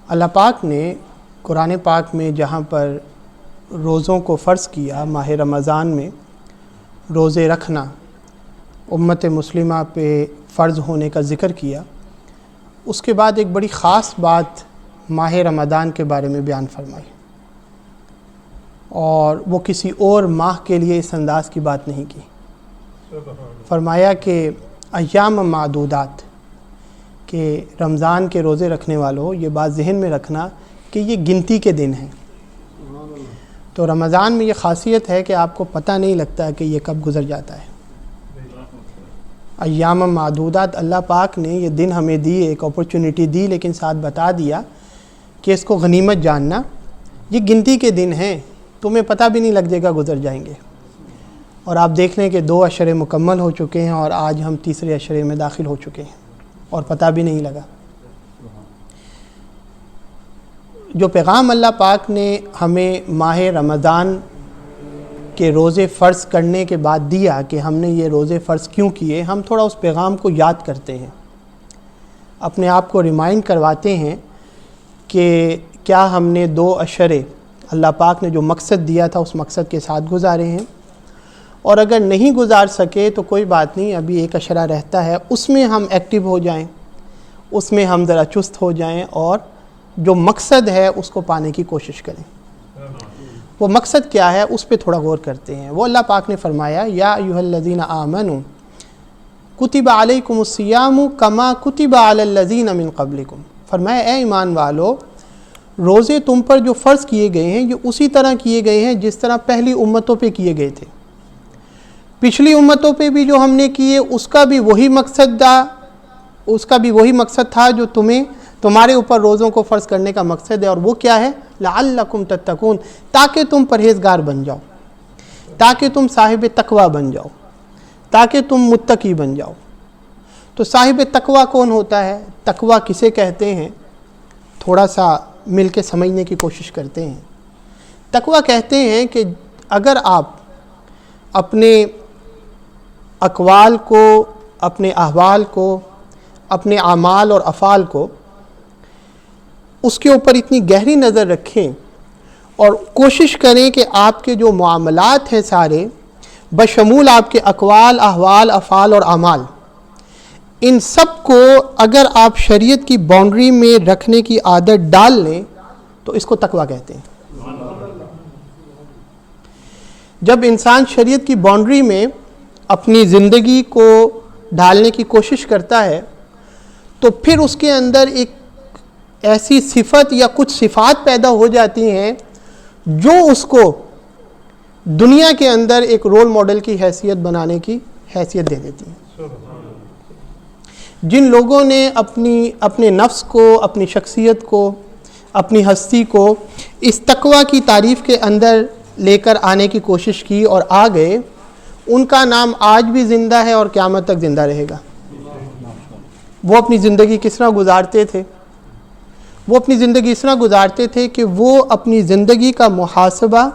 اللہ پاک نے قرآن پاک میں جہاں پر روزوں کو فرض کیا، ماہ رمضان میں روزے رکھنا امت مسلمہ پہ فرض ہونے کا ذکر کیا، اس کے بعد ایک بڑی خاص بات ماہ رمضان کے بارے میں بیان فرمائی، اور وہ کسی اور ماہ کے لیے اس انداز کی بات نہیں کی۔ فرمایا کہ ایام معدودات، کہ رمضان کے روزے رکھنے والوں یہ بات ذہن میں رکھنا کہ یہ گنتی کے دن ہیں۔ تو رمضان میں یہ خاصیت ہے کہ آپ کو پتہ نہیں لگتا کہ یہ کب گزر جاتا ہے۔ ایام معدودات، اللہ پاک نے یہ دن ہمیں دی، ایک اپرچونٹی دی، لیکن ساتھ بتا دیا کہ اس کو غنیمت جاننا، یہ گنتی کے دن ہیں، تمہیں پتہ بھی نہیں لگ جائے گا گزر جائیں گے۔ اور آپ دیکھ لیں کہ 2 عشرے مکمل ہو چکے ہیں اور آج ہم تیسرے عشرے میں داخل ہو چکے ہیں اور پتہ بھی نہیں لگا۔ جو پیغام اللہ پاک نے ہمیں ماہ رمضان کے روزے فرض کرنے کے بعد دیا کہ ہم نے یہ روزے فرض کیوں کیے، ہم تھوڑا اس پیغام کو یاد کرتے ہیں، اپنے آپ کو ریمائنڈ کرواتے ہیں کہ کیا ہم نے 2 عشرے اللہ پاک نے جو مقصد دیا تھا اس مقصد کے ساتھ گزارے ہیں، اور اگر نہیں گزار سکے تو کوئی بات نہیں، ابھی 1 عشرہ رہتا ہے، اس میں ہم ایکٹیو ہو جائیں، اس میں ہم ذرا چست ہو جائیں اور جو مقصد ہے اس کو پانے کی کوشش کریں۔ وہ مقصد کیا ہے اس پہ تھوڑا غور کرتے ہیں۔ وہ اللہ پاک نے فرمایا یا ایھا الذین آمنوا کتب علیکم الصیام کما کتب علی الذین من قبلکم، فرمایا اے ایمان والو، روزے تم پر جو فرض کیے گئے ہیں یہ اسی طرح کیے گئے ہیں جس طرح پہلی امتوں پہ کیے گئے تھے۔ پچھلی امتوں پہ بھی جو ہم نے کیے اس کا بھی وہی مقصد تھا جو تمہارے اوپر روزوں کو فرض کرنے کا مقصد ہے، اور وہ کیا ہے؟ لعلکم تتقون، تاکہ تم پرہیزگار بن جاؤ، تاکہ تم صاحب تقوی بن جاؤ، تاکہ تم متقی بن جاؤ۔ تو صاحب تقوی کون ہوتا ہے؟ تقوی کسے کہتے ہیں؟ تھوڑا سا مل کے سمجھنے کی کوشش کرتے ہیں۔ تقوی کہتے ہیں کہ اگر آپ اپنے اقوال کو، اپنے احوال کو، اپنے اعمال اور افعال کو اس کے اوپر اتنی گہری نظر رکھیں اور کوشش کریں کہ آپ کے جو معاملات ہیں سارے بشمول آپ کے اقوال، احوال، افعال اور اعمال، ان سب کو اگر آپ شریعت کی باؤنڈری میں رکھنے کی عادت ڈال لیں تو اس کو تقوی کہتے ہیں۔ جب انسان شریعت کی باؤنڈری میں اپنی زندگی کو ڈالنے کی کوشش کرتا ہے تو پھر اس کے اندر ایک ایسی صفت یا کچھ صفات پیدا ہو جاتی ہیں جو اس کو دنیا کے اندر ایک رول ماڈل کی حیثیت بنانے کی حیثیت دے دیتی ہیں۔ جن لوگوں نے اپنے نفس کو، اپنی شخصیت کو، اپنی ہستی کو اس تقوی کی تعریف کے اندر لے کر آنے کی کوشش کی اور آ گئے، ان کا نام آج بھی زندہ ہے اور قیامت تک زندہ رہے گا۔ وہ اپنی زندگی کس طرح گزارتے تھے؟ وہ اپنی زندگی اس طرح گزارتے تھے کہ وہ اپنی زندگی کا محاسبہ،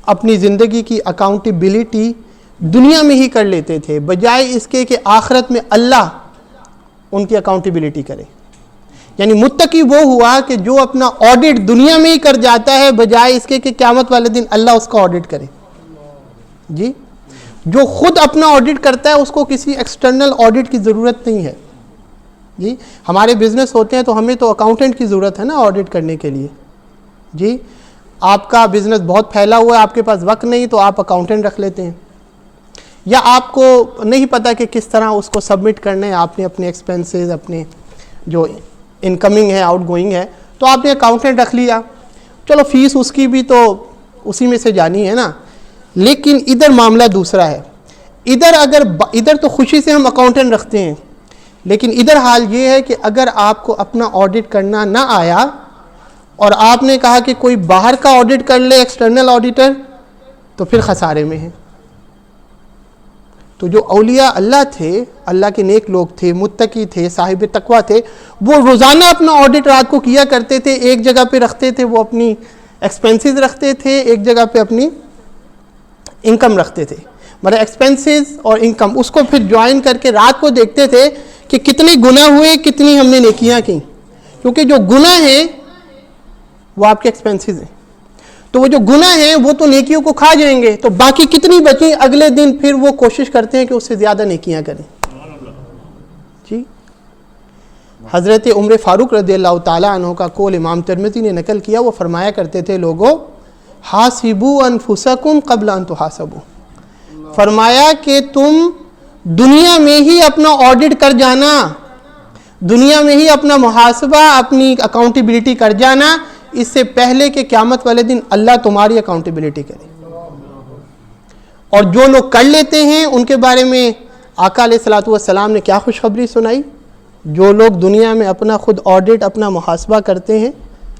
اپنی زندگی کی اکاؤنٹیبلٹی دنیا میں ہی کر لیتے تھے، بجائے اس کے کہ آخرت میں اللہ ان کی اکاؤنٹیبلٹی کرے۔ یعنی متقی وہ ہوا کہ جو اپنا آڈٹ دنیا میں ہی کر جاتا ہے، بجائے اس کے کہ قیامت والے دن اللہ اس کا آڈٹ کرے۔ جی، جو خود اپنا آڈٹ کرتا ہے اس کو کسی ایکسٹرنل آڈٹ کی ضرورت نہیں ہے۔ جی، ہمارے بزنس ہوتے ہیں تو ہمیں تو اکاؤنٹنٹ کی ضرورت ہے نا آڈٹ کرنے کے لیے۔ جی، آپ کا بزنس بہت پھیلا ہوا ہے، آپ کے پاس وقت نہیں تو آپ اکاؤنٹنٹ رکھ لیتے ہیں، یا آپ کو نہیں پتہ کہ کس طرح اس کو سبمٹ کرنا ہے، آپ نے اپنے ایکسپینسز، اپنے جو انکمنگ ہے، آؤٹ گوئنگ ہے، تو آپ نے اکاؤنٹنٹ رکھ لیا، چلو فیس اس کی بھی تو اسی میں سے جانی ہے نا۔ لیکن ادھر معاملہ دوسرا ہے۔ ادھر تو خوشی سے ہم اکاؤنٹنٹ رکھتے ہیں، لیکن ادھر حال یہ ہے کہ اگر آپ کو اپنا آڈٹ کرنا نہ آیا اور آپ نے کہا کہ کوئی باہر کا آڈٹ کر لے، ایکسٹرنل آڈیٹر، تو پھر خسارے میں ہیں۔ تو جو اولیاء اللہ تھے، اللہ کے نیک لوگ تھے، متقی تھے، صاحب تقوی تھے، وہ روزانہ اپنا آڈٹ رات کو کیا کرتے تھے، ایک جگہ پہ رکھتے تھے، وہ اپنی ایکسپینسز رکھتے تھے، ایک جگہ پہ اپنی انکم رکھتے تھے، مطلب ایکسپینسز اور انکم، اس کو پھر جوائن کر کے رات کو دیکھتے تھے کہ کتنے گناہ ہوئے، کتنی ہم نے نیکیاں کی، کیونکہ جو گناہ ہیں وہ آپ کے ایکسپینسز ہیں. تو وہ جو گناہ ہیں وہ تو نیکیوں کو کھا جائیں گے, تو باقی کتنی بچیں اگلے دن پھر وہ کوشش کرتے ہیں کہ اس سے زیادہ نیکیاں کریں. جی حضرت عمر فاروق رضی اللہ تعالیٰ عنہ کا قول امام ترمذی نے نقل کیا, وہ فرمایا کرتے تھے, لوگوں حاسبوا انفسکم قبل ان تحاسبوا, فرمایا کہ تم دنیا میں ہی اپنا آڈٹ کر جانا, دنیا میں ہی اپنا محاسبہ, اپنی اکاؤنٹیبلٹی کر جانا, اس سے پہلے کہ قیامت والے دن اللہ تمہاری اکاؤنٹیبلٹی کرے. اور جو لوگ کر لیتے ہیں ان کے بارے میں آقا علیہ الصلوۃ والسلام نے کیا خوشخبری سنائی, جو لوگ دنیا میں اپنا خود آڈٹ, اپنا محاسبہ کرتے ہیں,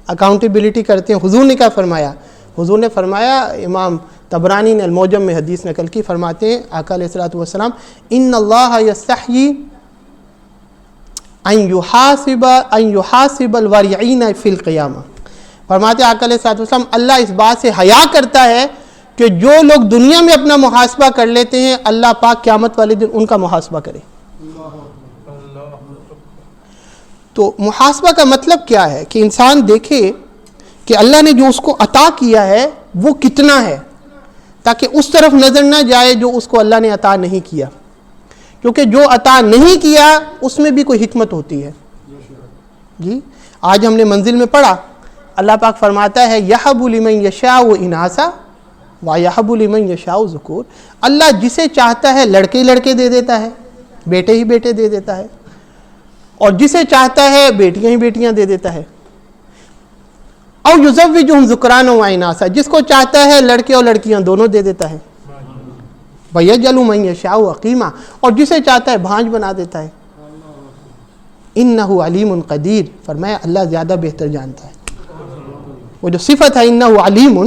اکاؤنٹیبلٹی کرتے ہیں, حضور نے کیا فرمایا؟ حضور نے فرمایا, امام طبرانی نے المعجم میں حدیث نقل کی, فرماتے ہیں آقا علیہ الصلوۃ والسلام, ان اللہ یستحیی ان یحاسب الورعین فی القیامہ, فرماتے ہیں آقا علیہ الصلوۃ والسلام, اللہ اس بات سے حیا کرتا ہے کہ جو لوگ دنیا میں اپنا محاسبہ کر لیتے ہیں, اللہ پاک قیامت والے دن ان کا محاسبہ کرے. تو محاسبہ کا مطلب کیا ہے کہ انسان دیکھے کہ اللہ نے جو اس کو عطا کیا ہے وہ کتنا ہے, تاکہ اس طرف نظر نہ جائے جو اس کو اللہ نے عطا نہیں کیا, کیونکہ جو عطا نہیں کیا اس میں بھی کوئی حکمت ہوتی ہے. جی آج ہم نے منزل میں پڑھا, اللہ پاک فرماتا ہے یہب لمن یشاء اناسا ویہب لمن یشاء ذکور, اللہ جسے چاہتا ہے لڑکے لڑکے دے دیتا ہے, بیٹے ہی بیٹے دے دیتا ہے, اور جسے چاہتا ہے بیٹیاں ہی بیٹیاں دے دیتا ہے. او یزوجہم ذکرانا و اناسا, جس کو چاہتا ہے لڑکے اور لڑکیاں دونوں دے دیتا ہے. ویجعل من یشاء عقیما, اور جسے چاہتا ہے بھانج بنا دیتا ہے. انہ علیم قدیر, فرمایا اللہ زیادہ بہتر جانتا ہے. وہ جو صفت ہے انہ علیم,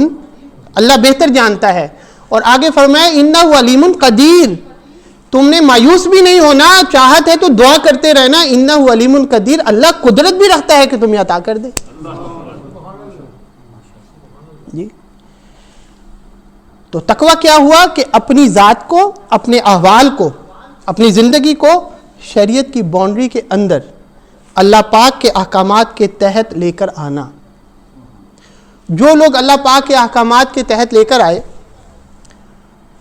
اللہ بہتر جانتا ہے. اور آگے فرمایا انہ علیم قدیر, تم نے مایوس بھی نہیں ہونا, چاہت ہے تو دعا کرتے رہنا. انہ علیم قدیر, اللہ قدرت بھی رکھتا ہے کہ تمہیں عطا کر دے. جی تو تقویٰ کیا ہوا کہ اپنی ذات کو, اپنے احوال کو, اپنی زندگی کو شریعت کی باؤنڈری کے اندر اللہ پاک کے احکامات کے تحت لے کر آنا. جو لوگ اللہ پاک کے احکامات کے تحت لے کر آئے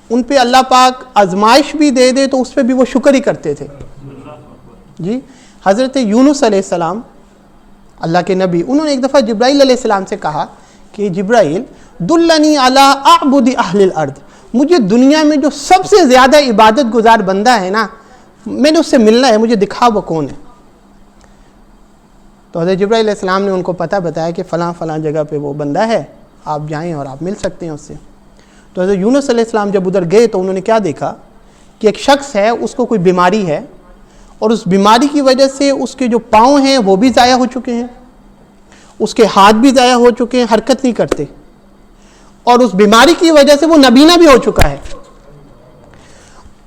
ان پہ اللہ پاک آزمائش بھی دے دے تو اس پہ بھی وہ شکر ہی کرتے تھے. جی حضرت یونس علیہ السلام اللہ کے نبی, انہوں نے ایک دفعہ جبرائیل علیہ السلام سے کہا کہ جبرائیل دلنی علی اعبد اہل الارض, مجھے دنیا میں جو سب سے زیادہ عبادت گزار بندہ ہے نا, میں نے اس سے ملنا ہے, مجھے دکھا وہ کون ہے. تو حضرت جبرائیل علیہ السلام نے ان کو پتہ بتایا کہ فلاں فلاں جگہ پہ وہ بندہ ہے, آپ جائیں اور آپ مل سکتے ہیں اس سے. تو حضرت یونس علیہ السلام جب ادھر گئے تو انہوں نے کیا دیکھا کہ ایک شخص ہے, اس کو کوئی بیماری ہے, اور اس بیماری کی وجہ سے اس کے جو پاؤں ہیں وہ بھی ضائع ہو چکے ہیں, اس کے ہاتھ بھی ضائع ہو چکے ہیں, حرکت نہیں کرتے, اور اس بیماری کی وجہ سے وہ نابینا بھی ہو چکا ہے.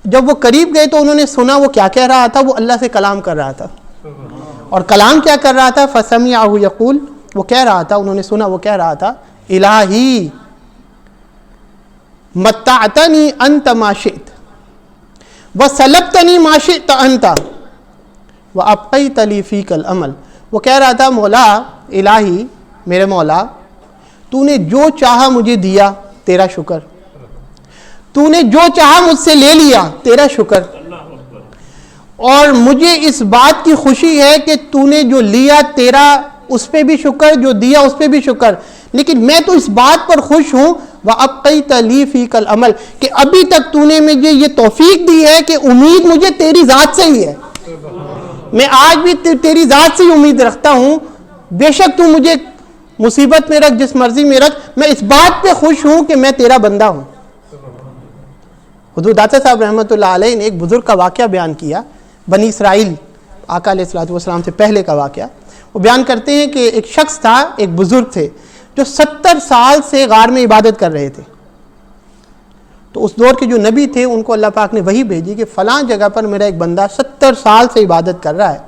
جب وہ قریب گئے تو انہوں نے سنا وہ کیا کہہ رہا تھا, وہ اللہ سے کلام کر رہا تھا. اور کلام کیا کر رہا تھا؟ فَسَمِعَهُ یقول, وہ کہہ رہا تھا, انہوں نے سنا وہ کہہ رہا تھا, الہی متعتنی انت ما شئت وسلبتنی ما شئت انت وابقیت لی فیک العمل. وہ کہہ رہا تھا, مولا, الہی میرے مولا, تو نے جو چاہا مجھے دیا, تیرا شکر. تو نے جو چاہا مجھ سے لے لیا, تیرا شکر. اور مجھے اس بات کی خوشی ہے کہ تو نے جو لیا تیرا اس پہ بھی شکر, جو دیا اس پہ بھی شکر, لیکن میں تو اس بات پر خوش ہوں وَأَبْقَيْتَ لِي فِيكَ الْعَمَلِ, کہ ابھی تک تو نے مجھے یہ توفیق دی ہے کہ امید مجھے تیری ذات سے ہی ہے. میں آج بھی تیری ذات سے ہی امید رکھتا ہوں, بے شک تو مجھے مصیبت میں رکھ, جس مرضی میں رکھ, میں اس بات پہ خوش ہوں کہ میں تیرا بندہ ہوں. حضور داتا صاحب رحمۃ اللہ علیہ نے ایک بزرگ کا واقعہ بیان کیا, بنی اسرائیل, آقا علیہ الصلوۃ والسلام سے پہلے کا واقعہ. وہ بیان کرتے ہیں کہ ایک شخص تھا, ایک بزرگ تھے جو 70 سال سے غار میں عبادت کر رہے تھے. تو اس دور کے جو نبی تھے ان کو اللہ پاک نے وحی بھیجی کہ فلاں جگہ پر میرا ایک بندہ 70 سال سے عبادت کر رہا ہے,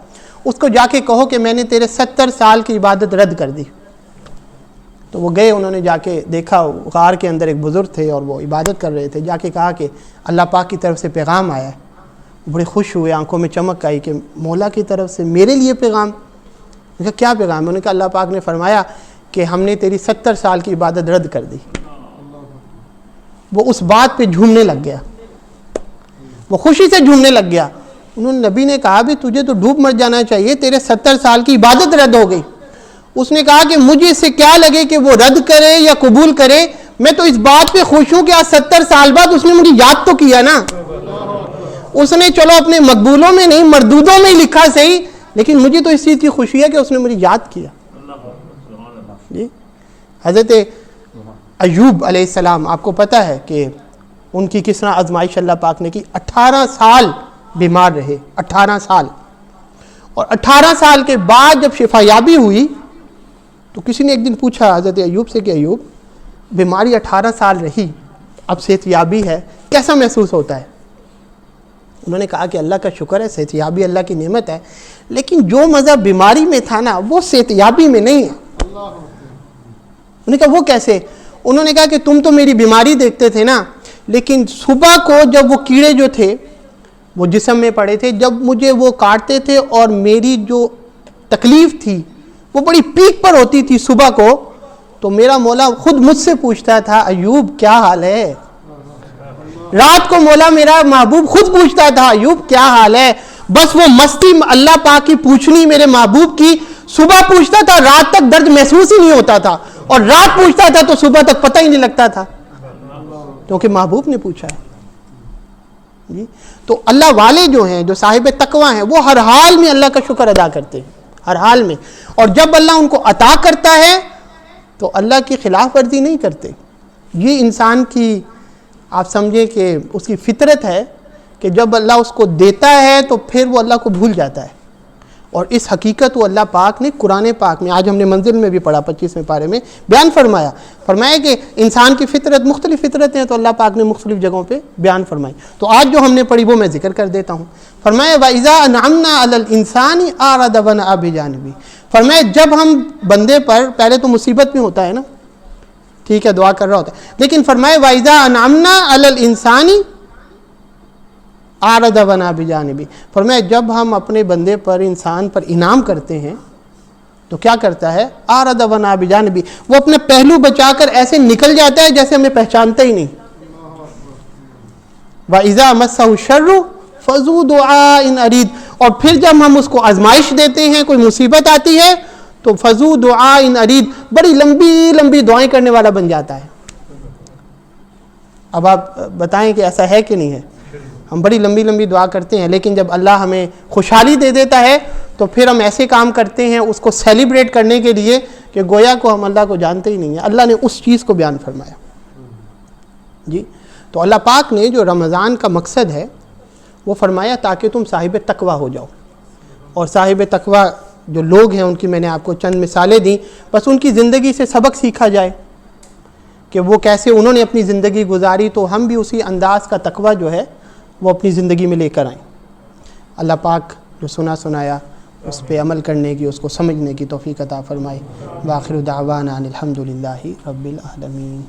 اس کو جا کے کہو کہ میں نے تیرے 70 سال کی عبادت رد کر دی. تو وہ گئے, انہوں نے جا کے دیکھا غار کے اندر ایک بزرگ تھے اور وہ عبادت کر رہے تھے. جا کے کہا کہ اللہ پاک کی طرف سے پیغام آیا ہے. بڑے خوش ہوئے, آنکھوں میں چمک آئی کہ مولا کی طرف سے میرے لیے پیغام. کہا کیا پیغام ہے؟ انہوں نے کہا اللہ پاک نے فرمایا کہ ہم نے تیری 70 سال کی عبادت رد کر دی. وہ اس بات پہ جھومنے لگ گیا, وہ خوشی سے جھومنے لگ گیا. انہوں نے نبی نے کہا بھی تجھے تو ڈوب مر جانا چاہیے, تیرے 70 سال کی عبادت رد ہو گئی. اس نے کہا کہ مجھے اس سے کیا لگے کہ وہ رد کرے یا قبول کرے, میں تو اس بات پہ خوش ہوں کہ آج 70 سال بعد اس نے مجھے یاد تو کیا نا. اس نے چلو اپنے مقبولوں میں نہیں مردودوں میں ہی لکھا صحیح, لیکن مجھے تو اس چیز کی خوشی ہے کہ اس نے مجھے یاد کیا. جی حضرت ایوب علیہ السلام, آپ کو پتہ ہے کہ ان کی کس طرح آزمائش اللہ پاک نے کی. 18 سال بیمار رہے, 18 سال. اور 18 سال کے بعد جب شفا یابی ہوئی تو کسی نے ایک دن پوچھا حضرت ایوب سے کہ ایوب, بیماری 18 سال رہی, اب صحت یابی ہے, کیسا محسوس ہوتا ہے؟ انہوں نے کہا کہ اللہ کا شکر ہے, صحت یابی اللہ کی نعمت ہے, لیکن جو مزہ بیماری میں تھا نا وہ صحت یابی میں نہیں ہے. انہوں نے کہا وہ کیسے؟ انہوں نے کہا کہ تم تو میری بیماری دیکھتے تھے نا, لیکن صبح کو جب وہ کیڑے جو تھے وہ جسم میں پڑے تھے, جب مجھے وہ کاٹتے تھے اور میری جو تکلیف تھی وہ بڑی پیک پر ہوتی تھی صبح کو, تو میرا مولا خود مجھ سے پوچھتا تھا ایوب کیا حال ہے. رات کو مولا میرا محبوب خود پوچھتا تھا ایوب کیا حال ہے. بس وہ مستی اللہ پاک کی پوچھنی میرے محبوب کی, صبح پوچھتا تھا رات تک درد محسوس ہی نہیں ہوتا تھا, اور رات پوچھتا تھا تو صبح تک پتہ ہی نہیں لگتا تھا, کیونکہ محبوب نے پوچھا ہے. جی تو اللہ والے جو ہیں, جو صاحب تقوی ہیں, وہ ہر حال میں اللہ کا شکر ادا کرتے ہیں, ہر حال میں. اور جب اللہ ان کو عطا کرتا ہے تو اللہ کی خلاف ورزی نہیں کرتے. یہ انسان کی آپ سمجھیں کہ اس کی فطرت ہے کہ جب اللہ اس کو دیتا ہے تو پھر وہ اللہ کو بھول جاتا ہے. اور اس حقیقت وہ اللہ پاک نے قرآن پاک میں, آج ہم نے منزل میں بھی پڑھا 25ویں پارے میں بیان فرمایا کہ انسان کی فطرت مختلف فطرتیں ہیں, تو اللہ پاک نے مختلف جگہوں پہ بیان فرمائی. تو آج جو ہم نے پڑھی وہ میں ذکر کر دیتا ہوں. فرمایا وَإِذَا أَنْعَمْنَا عَلَى الْإِنسَانِ أَعْرَضَ وَنَأَىٰ بِجَانِبِهِ. فرمایا جب ہم بندے پر, پہلے تو مصیبت میں ہوتا ہے نا, ٹھیک ہے دعا کر رہا ہوتا ہے, لیکن فرمایا وَإِذَا أَنْعَمْنَا عَلَى الْإِنسَانِ أَعْرَضَ وَنَأَىٰ بِجَانِبِهِ. فرمایا جب ہم اپنے بندے پر, انسان پر انعام کرتے ہیں تو کیا کرتا ہے؟ أَعْرَضَ وَنَأَىٰ بِجَانِبِهِ, وہ اپنے پہلو بچا کر ایسے نکل جاتا ہے جیسے ہمیں پہچانتا ہی نہیں. وَإِذَا مَسَّهُ الشَّرُّ فَذُو دُعَاءٍ عَرِيضٍ. اور پھر جب ہم اس کو آزمائش دیتے ہیں, کوئی مصیبت آتی ہے تو فَذُو دُعَاءٍ عَرِيضٍ, بڑی لمبی لمبی دعائیں کرنے والا بن جاتا ہے. اب آپ بتائیں کہ ایسا ہے کہ نہیں ہے؟ ہم بڑی لمبی لمبی دعا کرتے ہیں, لیکن جب اللہ ہمیں خوشحالی دے دیتا ہے تو پھر ہم ایسے کام کرتے ہیں اس کو سیلیبریٹ کرنے کے لیے کہ گویا کو ہم اللہ کو جانتے ہی نہیں ہیں. اللہ نے اس چیز کو بیان فرمایا. جی تو اللہ پاک نے جو رمضان کا مقصد ہے وہ فرمایا تاکہ تم صاحب تقوی ہو جاؤ. اور صاحب تقوی جو لوگ ہیں ان کی میں نے آپ کو چند مثالیں دیں, بس ان کی زندگی سے سبق سیکھا جائے کہ وہ کیسے انہوں نے اپنی زندگی گزاری, تو ہم بھی اسی انداز کا تقوی جو ہے وہ اپنی زندگی میں لے کر آئیں. اللہ پاک جو سنایا اس پہ عمل کرنے کی, اس کو سمجھنے کی توفیق عطا فرمائے. وآخر دعوانا ان الحمد للہ رب العالمین.